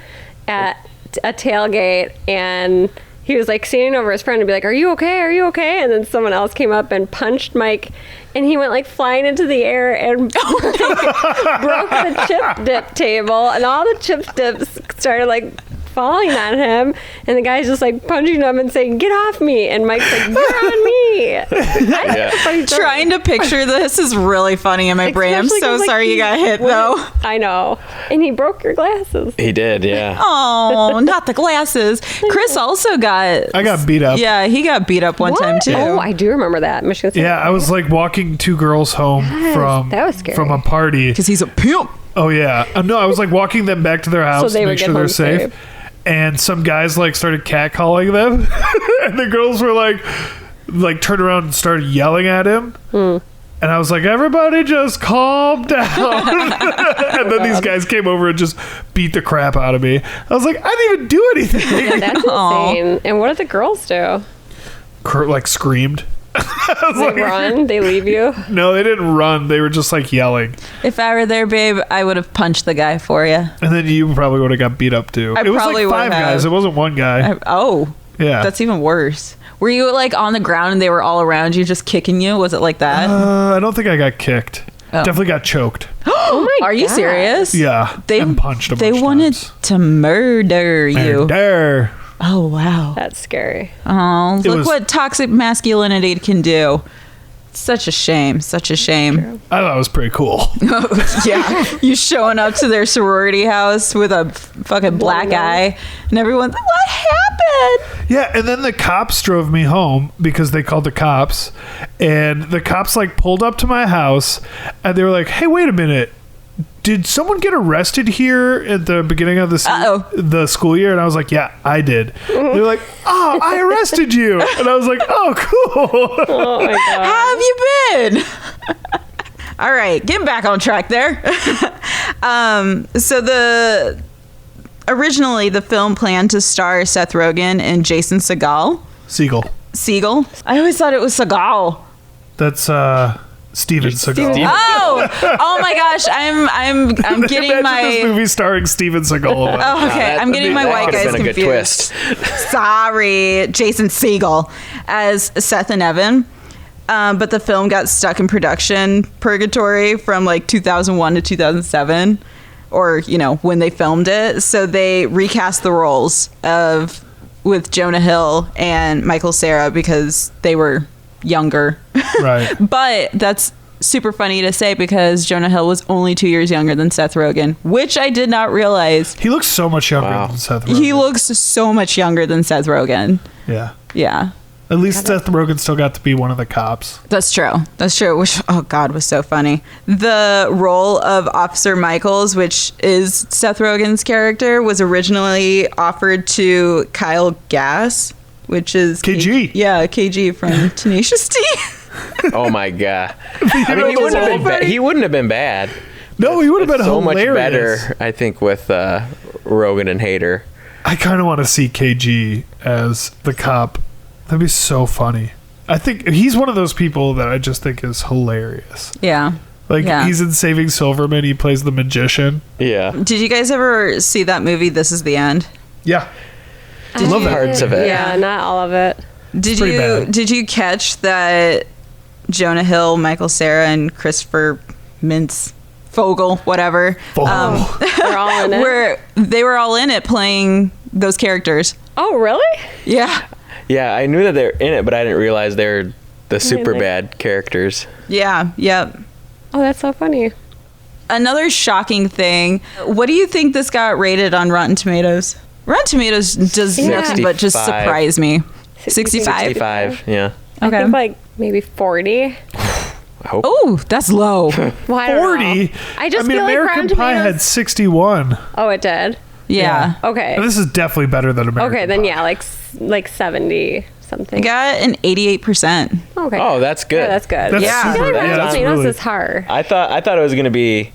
at a tailgate, and he was like standing over his friend and be like, are you okay? Are you okay? And then someone else came up and punched Mike, and he went like flying into the air and like, broke the chip dip table, and all the chip dips started like falling on him, and the guy's just like punching him and saying, get off me, and Mike's like, you're on me. Trying to picture this is really funny in my brain. I'm Especially so 'cause, like, sorry you got hit, though. I know. And he broke your glasses. He did, yeah. Oh, not the glasses. Chris also got... I got beat up. Yeah, he got beat up one time, too. Oh, I do remember that. Michigan State. Yeah, I was like walking 2 girls home from that was scary. from a party. Because he's a pimp. Oh yeah, no, I was like walking them back to their house they to would make get sure they're home safe. safe. And some guys like started catcalling them, and the girls were like turned around and started yelling at him. And I was like, everybody just calm down. And then these guys came over and just beat the crap out of me. I was like, I didn't even do anything. Yeah, that's insane. And what did the girls do? Kurt like screamed. They run? They leave you? No, they didn't run. They were just like yelling. If I were there, babe, I would have punched the guy for you. And then you probably would have got beat up too. I It was probably like would 5 have. guys. It wasn't one guy. Yeah. That's even worse. Were you like on the ground and they were all around you just kicking you? Was it like that? I don't think I got kicked. Oh. Definitely got choked. Oh my Are you God. serious? Yeah. and punched a bunch They of wanted times. to murder you. Murder. Oh, wow. That's scary. Oh, It look was- what toxic masculinity can do. Such a shame. Such a shame. I thought it was pretty cool. Yeah. You showing up to their sorority house with a fucking black eye, and everyone's like, what happened? Yeah, and then the cops drove me home because they called the cops, and the cops like pulled up to my house, and they were like, "Hey, wait a minute. Did someone get arrested here at the beginning of the school year?" And I was like, "Yeah, I did." They were like, "Oh, I arrested you." And I was like, "Oh, cool." Oh my God. How have you been? All right, getting back on track there. So originally the film planned to star Seth Rogen and Jason Segel. Segel. I always thought it was Seagal. That's Steven Seagal. Oh my gosh! I'm getting Imagine my this movie starring Steven Seagal. Oh, okay. I'm getting my white guys been a good confused. twist. Sorry, Jason Segel as Seth and Evan. But the film got stuck in production purgatory from like 2001 to 2007, or when they filmed it. So they recast the roles with Jonah Hill and Michael Cera because they were younger. Right. But that's super funny to say because Jonah Hill was only 2 years younger than Seth Rogen, which I did not realize. He looks so much younger than Seth Rogen. He looks so much younger than Seth Rogen. Yeah. Yeah. At least Seth Rogen still got to be one of the cops. That's true. Which, oh God, was so funny. The role of Officer Michaels, which is Seth Rogen's character, was originally offered to Kyle Gass, which is KG. KG from Tenacious D. Oh my god! You know, He wouldn't have been party? he wouldn't have been bad. No, he would have been So hilarious. much better, I think, with Rogan and Hader. I kind of want to see KG as the cop. That'd be so funny. I think he's one of those people that I just think is hilarious. Yeah. Like Yeah. he's in Saving Silverman. He plays the magician. Yeah, Did you guys ever see that movie, This Is the End? Yeah, I love that parts of it. Yeah, not all of it. Did pretty you bad. did you catch that Jonah Hill, Michael Cera, and Christopher Mintz Fogel, whatever, They're all in it. they were all in it playing those characters? Oh, really? Yeah. yeah. I knew that they're in it, but I didn't realize they're the super bad characters. Yeah. Yep. Oh, that's so funny. Another shocking thing. What do you think this got rated on Rotten Tomatoes? Rotten Tomatoes does nothing but just 65. surprise me. 65? 65. Yeah. I Okay. think like maybe 40. I hope. Oh, that's low. Well, I don't 40. know. I just mean, feel like American Rotten Pie had Tomatoes- 61. Oh, it did. Yeah. Okay. And this is definitely better than American Okay, then Pie. yeah, like 70 something. I got an 88%. Okay. Oh, that's good. Yeah, that's good. That's Yeah. I feel super. like Yeah, Rotten that's Tomatoes really. is hard. I thought it was gonna be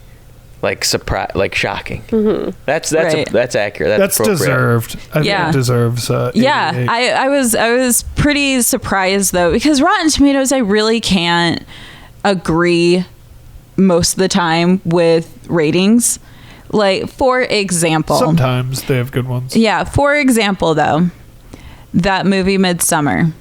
like shocking. Mm-hmm. That's Right. that's accurate. That's appropriate. deserved. I think Yeah. it deserves. Yeah, 88. I was pretty surprised though, because Rotten Tomatoes, I really can't agree most of the time with ratings. Like, for example, Sometimes they have good ones. yeah, for example though, that movie Midsummer.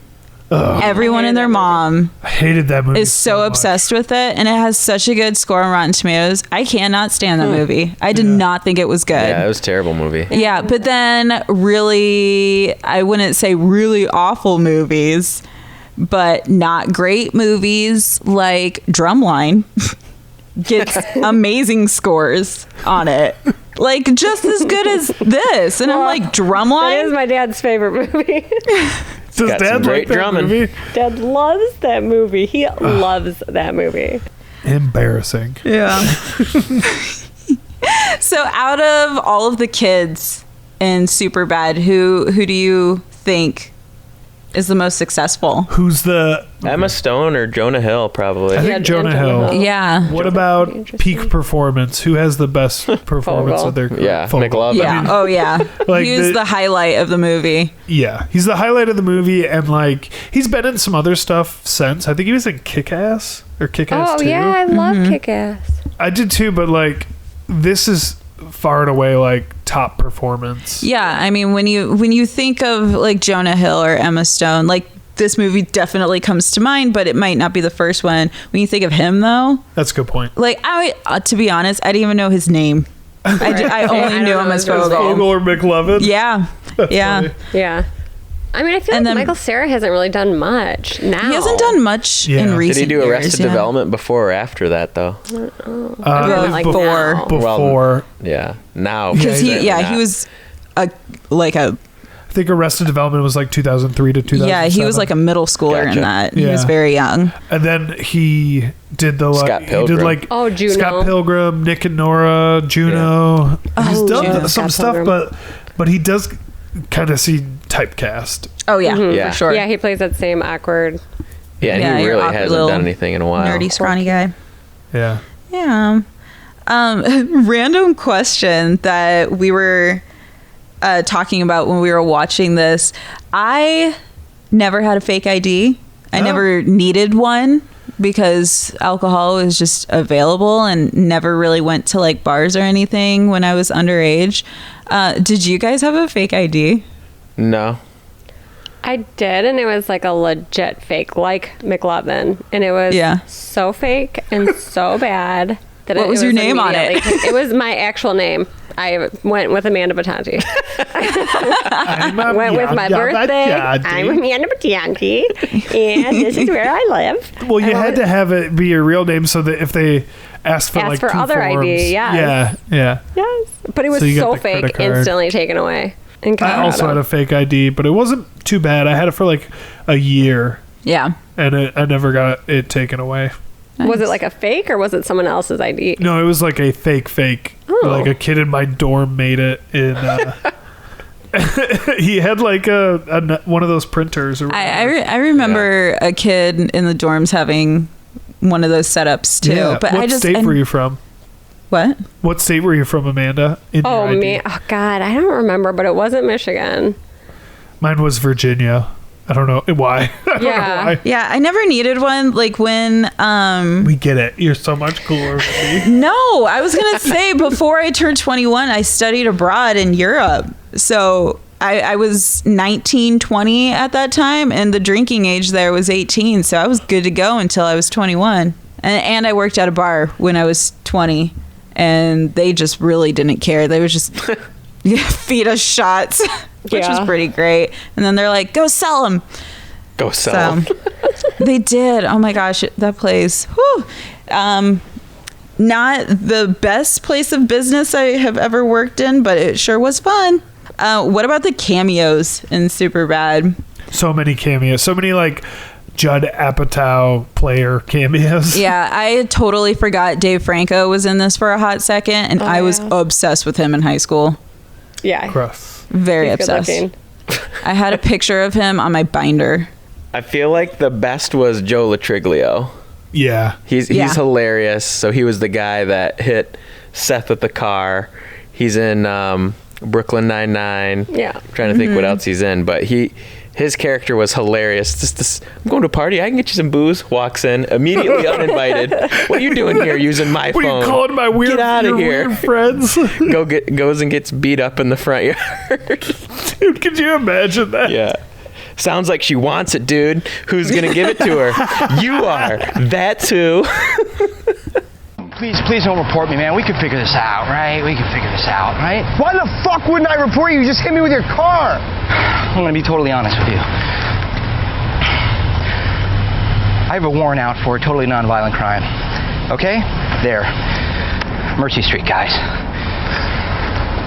Everyone and their mom I hated that movie. is so much. obsessed with it, and it has such a good score on Rotten Tomatoes. I cannot stand that movie. I did not think it was good. Yeah, it was a terrible movie. Yeah, but then really, I wouldn't say really awful movies, but not great movies like Drumline gets amazing scores on it. Like, just as good as this. And I'm like, That Drumline? is my dad's favorite movie. Does Got some Dad great like that drumming. movie? Dad loves that movie. He loves that movie. Embarrassing. Yeah. So out of all of the kids in Superbad, who do you think is the most successful? Who's the? Emma Stone or Jonah Hill, probably. I think Yeah, Jonah Jonah Hill. Hill. Yeah. What about Interesting. peak performance? Who has the best performance Fogel. of their Yeah, Fogel. McLovin. Yeah. I mean, Oh, yeah. like he was the highlight of the movie. yeah, he's the highlight of the movie, and like he's been in some other stuff since. I think he was in Kick-Ass or Kick-Ass Oh, 2. yeah, I love Kick-Ass. I did too, but like this is far and away like top performance. Yeah, I mean, when you think of like Jonah Hill or Emma Stone, like this movie definitely comes to mind, but it might not be the first one. When you think of him, though, That's a good point. like to be honest, I didn't even know his name. I only knew him as Fogel. Fogel or McLovin? Yeah, yeah. funny. Yeah. I mean, I feel And like then- Michael Cera hasn't really done much now. He hasn't done much Yeah. in Did he recent Did he do years. Arrested yeah. Development before or after that, though? I feel like before. now. Before. Yeah, now. Because certainly he not. was a I think Arrested Development was like 2003 to 2007. yeah, he was like a middle schooler Gotcha. in that. He was Yeah. very young. And then he did the like Scott he did Pilgrim. like Oh, Juno. Scott Pilgrim, Nick and Nora, Juno. He's Oh, done Juno. some Scott stuff, Pilgrim. but he does kind of see typecast. Oh yeah, Yeah. for sure. Yeah, he plays that same awkward. Yeah, and Yeah, he your really awkward hasn't little done anything in a while. nerdy, scrawny guy. Yeah. Yeah. Random question that we were talking about when we were watching this. I never had a fake ID. I Oh. never needed one because alcohol was just available and never really went to like bars or anything when I was underage. Did you guys have a fake ID? No. I did, and it was like a legit fake, like McLovin, and it was Yeah. so fake and so bad that What was your name on it? immediately- It was my actual name. I went with Amanda Battanti. I Went with my birthday. I'm Amanda Battanti, and this is where I live. Well, you had to have it be your real name so that if they asked for Ask like for two other forms, ID, yes. yeah. Yes, but it was So you got so the fake, credit card. instantly taken away. In I Colorado. also had a fake ID, but it wasn't too bad. I had it for like a year, Yeah. and I never got it taken away. Was it like a fake, or was it someone else's ID? No, it was like a fake. Oh. Like a kid in my dorm made it in He had like a one of those printers. Or I remember a kid in the dorms having one of those setups too. Yeah. But What state were you from? What? What state were you from, Amanda? In Oh, your ID? man. Oh, God. I don't remember, but it wasn't Michigan. Mine was Virginia. I don't know why. I don't know why. Yeah, I never needed one. Like when We get it. You're so much cooler than me. No, I was gonna say before I turned 21, I studied abroad in Europe. So I was 19, 20 at that time, and the drinking age there was 18. So I was good to go until I was 21. And I worked at a bar when I was 20, and they just really didn't care. They would just feed us shots, which was pretty great. And then they're like, go sell them. Go sell 'em. They did. Oh my gosh, that place. Whew. Not the best place of business I have ever worked in, but it sure was fun. What about the cameos in Superbad? So many cameos. So many like Judd Apatow player cameos. Yeah, I totally forgot Dave Franco was in this for a hot second, and I was obsessed with him in high school. Yeah. Gross. Very He's obsessed. good-looking. I had a picture of him on my binder. I feel like the best was Joe Latriglio. Yeah. He's hilarious. So he was the guy that hit Seth with the car. He's in Brooklyn Nine-Nine. Yeah. I'm trying to think what else he's in, but his character was hilarious. Just I'm going to a party. I can get you some booze. Walks in immediately uninvited. What are you doing here using my What phone? are you calling my weird, Get out of your here. weird friends? Goes and gets beat up in the front yard. Dude, could you imagine that? Yeah. Sounds like she wants it, dude. Who's gonna give it to her? You are. That's who. Please don't report me, man. We can figure this out, right? We can figure this out, right? Why the fuck wouldn't I report you? You just hit me with your car. I'm gonna be totally honest with you. I have a warrant out for a totally nonviolent crime. Okay? There. Mercy Street, guys.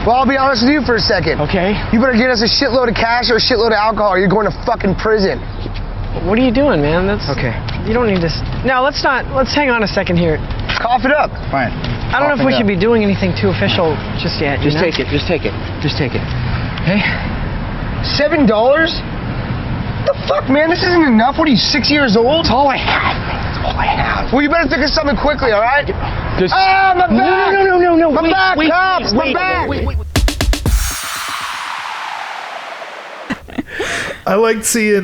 Well, I'll be honest with you for a second. Okay? You better get us a shitload of cash or a shitload of alcohol or you're going to fucking prison. What are you doing, man? That's Okay. You don't need to. No, let's not. Let's hang on a second here. Cough it up. Fine. I don't know if we should be doing anything too official just yet. Just take it. Just take it. Just take it. Okay? $7? The fuck, man? This isn't enough. What are you, 6 years old? That's all I have, man. That's all I have. Well, you better think of something quickly, all right? Just... Ah, my back! No. My back, wait, cops! wait, My back! wait. I liked seeing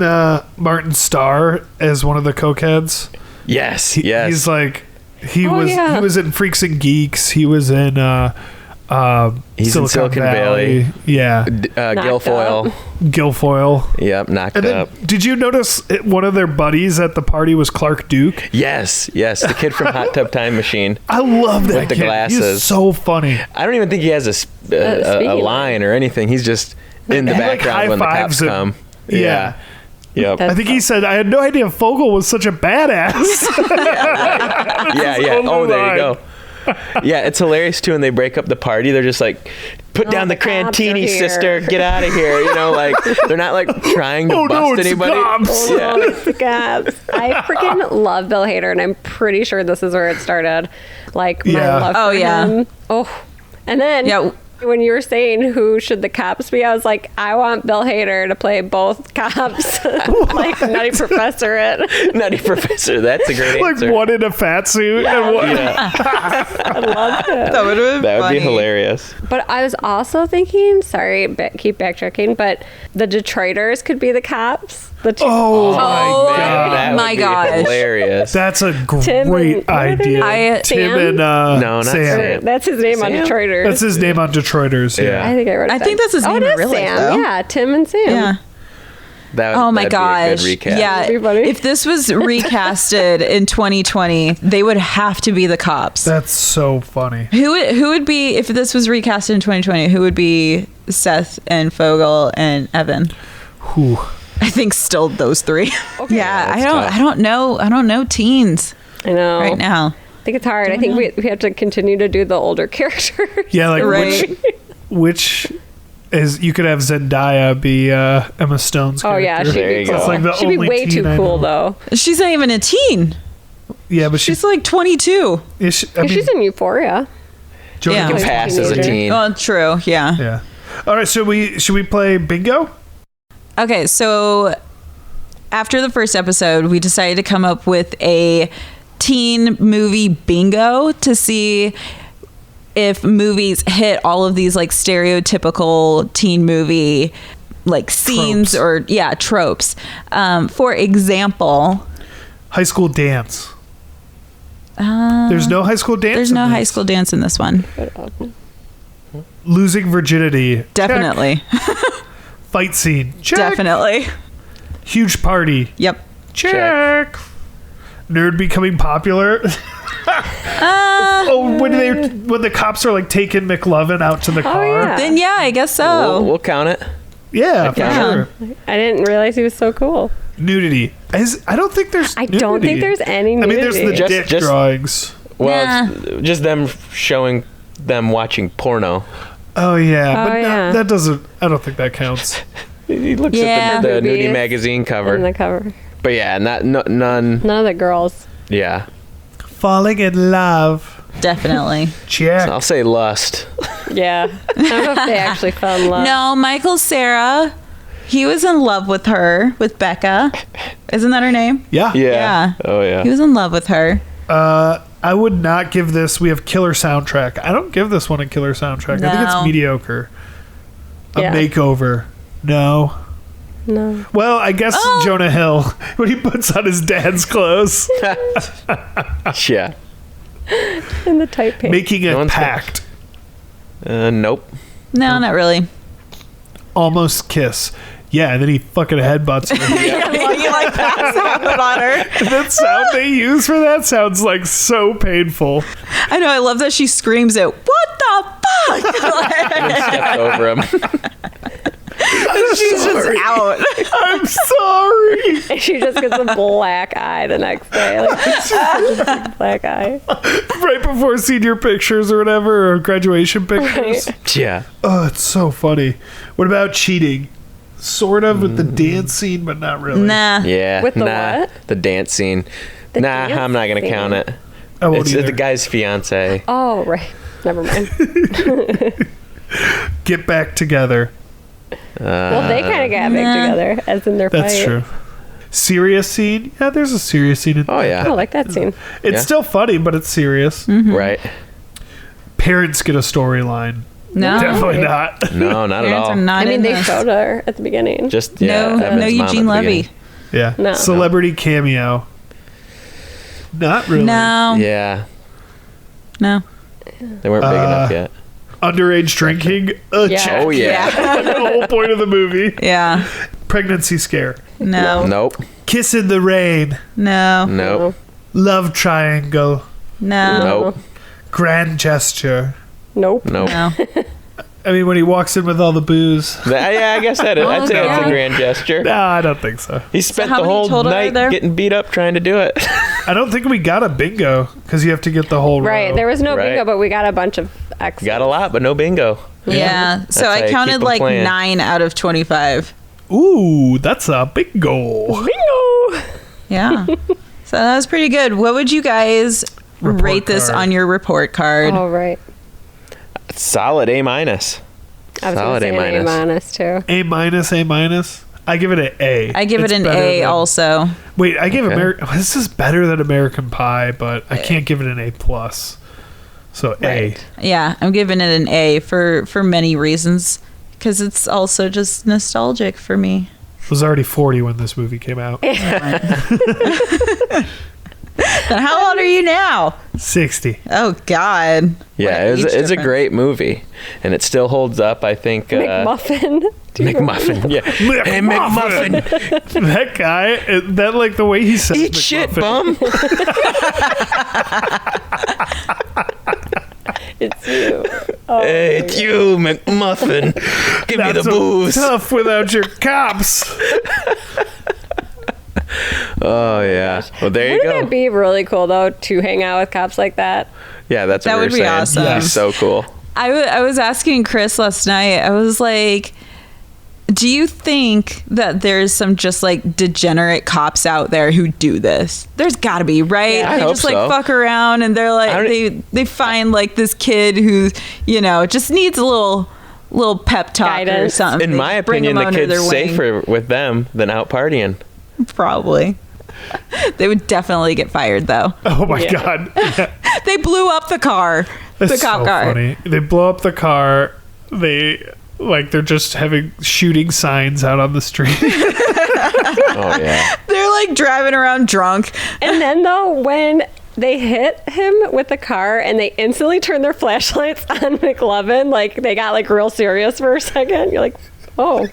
Martin Starr as one of the cokeheads. Yes. He's like he yeah. was in Freaks and Geeks. He was in He's in Silicon Valley. Yeah. Guilfoyle. Guilfoyle. Yep, knocked And then, up. did you notice one of their buddies at the party was Clark Duke? Yes, the kid from Hot Tub Time Machine. I love that With the kid. glasses. He's so funny. I don't even think he has a line or anything. He's just in the He, like, background when the cops high-fives him. come. Yeah. Yep. I think he said, I had no idea Fogel was such a badass. Yeah. Oh, there you go. Yeah, it's hilarious too when they break up the party. They're just like, put down the cops are crantini, here. sister. Get out of here. You know, like they're not like trying to Oh, bust no, it's the anybody. cops. Yeah. It's the cops. I freaking love Bill Hader, and I'm pretty sure this is where it started. Like, my Yeah. love Oh, for yeah. him. Oh. And then when you were saying who should the cops be, I was like, I want Bill Hader to play both cops. Like Nutty Professor it. Nutty Professor. That's a great Like answer. one in a fat suit and one. Yeah, I love him. That would have been that would funny. be hilarious. But I was also thinking, sorry, keep backtracking, but the Detroiters could be the cops. Oh, Oh, my God. That my would be gosh. hilarious. That's a Tim great and- what are their idea. names? Tim Sam? and No, not Sam. Sam. That's his name on Sam? Detroiters. That's his name on Detroiters. Yeah. I think I wrote it I down. think that's his name it in is real life, Sam. though. Yeah, Tim and Sam. Yeah. Oh my that'd be a gosh. good recast. Yeah. That'd be funny. If this was recasted in 2020, they would have to be the cops. That's so funny. Who would be, if this was recasted in 2020, who would be Seth and Fogel and Evan? Whew. I think still those three. Okay. Yeah, that's I don't know teens I know. right now. I think it's hard. I think we have to continue to do the older characters. Yeah, like Right. which is you could have Zendaya be Emma Stone's Oh character. yeah, she'd There be you cool. go. It's like the She'd be only way teen too I cool know. though. She's not even a teen. Yeah, but She's like 22. is she, I mean, She's in Euphoria. Jodie Yeah. You can Comer- pass as a Teenager. teen. Oh, true. Yeah. Yeah. All right, should we play bingo? Okay, so after the first episode, we decided to come up with a teen movie bingo to see if movies hit all of these like stereotypical teen movie like scenes tropes. For example, high school dance. There's no high school dance. There's no high school dance in this one. Losing virginity. Definitely. Fight scene. Check. Definitely. Huge party. Yep. Check. Nerd becoming popular. When the cops are like taking McLovin out to the car. yeah. Then yeah, I guess so. We'll count it. Yeah, for sure. I didn't realize he was so cool. Nudity. I don't think there's. I don't think there's any nudity. I mean, there's the dick drawings. Well, it's just them showing them watching porno. Oh yeah, Oh, but yeah. that doesn't. I don't think that counts. He looks at the nudie magazine cover. In the cover. But yeah, none. None of the girls. Yeah. Falling in love. Definitely. Check. I'll say lust. Yeah. I don't know if they actually fell in love. No, Michael Cera, he was in love with her, with Becca. Isn't that her name? Yeah. Yeah. Oh yeah. He was in love with her. I would not give this. We have killer soundtrack. I don't give this one a killer soundtrack. I think it's No. mediocre. A Yeah. makeover. No. No. Well, I guess Jonah Hill when he puts on his dad's clothes, Yeah. In the tight pants. making No a one's pact. Nope. No, not really. Almost kiss. Yeah, and then he fucking headbutts her. He like passes out on her. That sound they use for that sounds like so painful. I know. I love that she screams it. What the fuck? Stepped over him. She's just out. I'm sorry. And she just gets a black eye the next day. Like, just a big black eye. Right before senior pictures or whatever, or graduation pictures. Right. Yeah. Oh, it's so funny. What about cheating? Sort of with the dance scene, but not really. Nah. Yeah. With the nah. what? The dance scene. The nah, dance I'm not gonna scene. count it. I won't It's either. the guy's fiance. Oh, right. Never mind. Get back together. Well, they kind of got back together, as in their That's fight. true. Serious scene? Yeah, there's a serious scene. Oh yeah. I like that scene. It's Yeah. still funny, but it's serious. Right. Parents get a storyline. No. Definitely not. No, not at Parents all. are not I mean, in they this. showed her at the beginning. Just yeah. No Evan's mom at Eugene the Levy. beginning. Yeah. No. Celebrity cameo. Not really. No. Yeah. No. They weren't big enough yet. Underage drinking. Yeah. Check. Oh yeah. The whole point of the movie. Yeah. Pregnancy scare. No. Nope. Kiss in the rain. No. Nope. Love triangle. No. Nope. Grand gesture. Nope. Nope. No. I mean, when he walks in with all the booze. Yeah, I guess that is. I'd say that's yeah. a grand gesture. No, I don't think so. He spent how the many whole total are night there? getting beat up trying to do it. I don't think we got a bingo because you have to get the whole Right. row. There was no Right. bingo, but we got a bunch of X's. Got a lot, but no bingo. Yeah. So That's how I you counted keep 'em like playing. 9 out of 25. Ooh, that's a bingo. Bingo! Yeah. So that was pretty good. What would you guys Report rate this card. on your report card? Oh, right. Solid A minus. I was Solid going to say A an minus. A minus, too. A minus, A minus. I give it an A. I give It's it an better A than- also. Wait, I give Okay. American. This is better than American Pie, but I can't give it an A plus. So Right. Yeah, I'm giving it an A for many reasons because it's also just nostalgic for me. A. I was already 40 when this movie came out. Then how old are you now? 60. Oh God. Yeah, What an it's age a difference. great movie, and it still holds up. I think. McMuffin. McMuffin. Yeah. Hey, McMuffin. That guy, that like the way he says Eat shit, bum. It's you. Oh, Hey, it's you, McMuffin. Give me Not the so booze. tough without your cops. Oh yeah. Well, there you Wouldn't go. it be really cool, though, to hang out with cops like that? Yeah, that's That what we would were be saying. awesome. Yes. So cool. I was asking Chris last night. I was like, do you think that there's some just like degenerate cops out there who do this? There's got to be, right? Yeah. I They hope just like so. fuck around and they're I like don't- they find like this kid who, you know, just needs a little little pep talk or Guidance. something. In my Bring opinion, them the under kid's their wing. safer with them than out partying. Probably. They would definitely get fired though. Oh my God. They blew up the car. That's the cop so car. funny. They blow up the car. They're just having shooting signs out on the street. Oh yeah. They're like driving around drunk. And then though, when they hit him with the car and they instantly turn their flashlights on McLovin, like they got like real serious for a second. You're like, oh,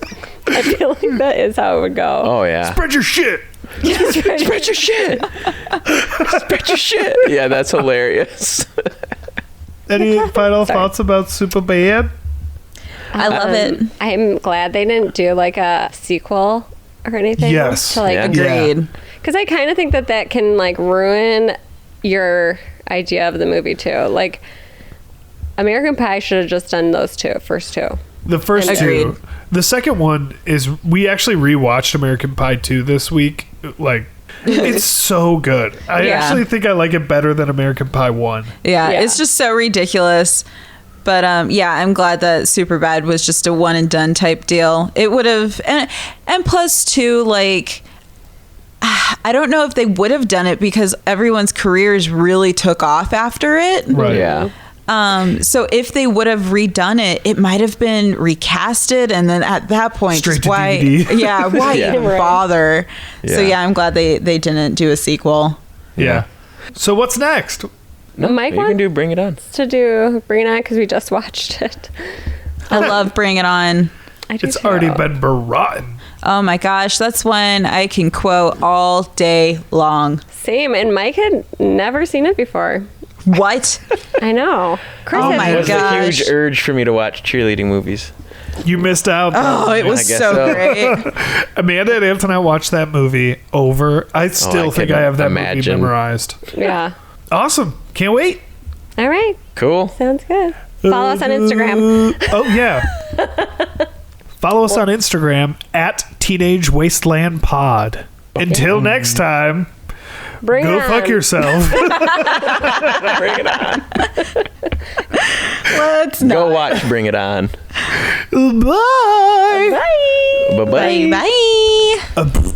I feel like that is how it would go. Oh yeah. Spread your shit. Spread your shit. Spread your shit. Yeah, that's hilarious. Any final thoughts about Superbad? I love it. I'm glad they didn't do like a sequel or anything. Yes. To, like, Yeah. Agreed. Because I kind of think that can like ruin your idea of the movie too. Like American Pie should have just done those first two. The first Agreed. two. The second one is we actually rewatched American Pie 2 this week. Like, it's so good. I Yeah. actually think I like it better than American Pie 1. Yeah, Yeah. it's just so ridiculous. But yeah, I'm glad that Superbad was just a one and done type deal. It would have, and plus too, like, I don't know if they would have done it because everyone's careers really took off after it. Right. Yeah. So if they would have redone it, it might have been recasted, and then at that point, Straight just to why? DVD. Yeah, why Yeah. even Right. bother? So Yeah. yeah, I'm glad they didn't do a sequel. Yeah. So what's next? No, Mike you can do Bring It On. To do Bring It On because we just watched it. I love Bring It On. I do It's too. already been berotten. Oh my gosh, that's one I can quote all day long. Same, and Mike had never seen it before. What? I know. Chris Oh had- my It was gosh. a huge urge for me to watch cheerleading movies. You missed out. Oh, it I was guess so so. great. Amanda and Anthony watched that movie over. I still I think can I have that imagine. movie memorized. Yeah. Awesome. Can't wait. All right. Cool. Sounds good. Follow us on Instagram. Oh, yeah. Follow us on Instagram at Teenage Wasteland Pod. Until next time, Bring go it on. fuck yourself. Bring It On. Let's Go watch Bring It On. Bye. Bye. Bye-bye. Bye bye.